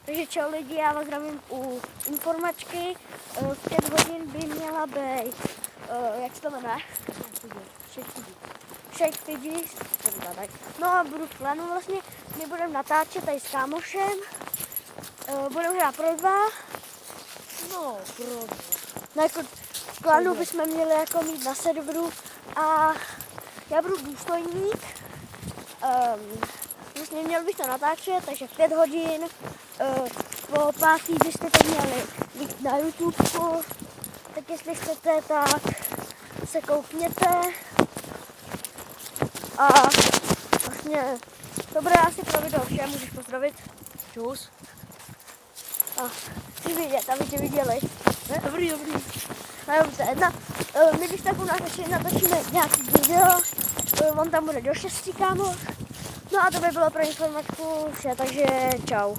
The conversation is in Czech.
Takže čau lidi, já vás zdravím u informačky. V 5 hodin by měla být, jak se to jmenuje? Shake Fiddies. No a budu v klanu vlastně, my budeme natáčet tady s kámošem. Budeme hrát pro dva. No, pro dva. No jako klanu bychom měli jako mít na serveru a já budu důstojník. Vlastně měl bych to natáčet, takže v 5 hodin. Po 5. byste to měli být na YouTube, tak jestli chcete, tak se koukněte. A vlastně to bude asi pro video vše, můžeš pozdravit. Čus. A chci vidět, aby tě viděli. Ne? Dobrý. No dobře, my když tak u nás natočíme nějaký video, on tam bude do 6, kámo. No a to by bylo pro informačku vše, takže čau.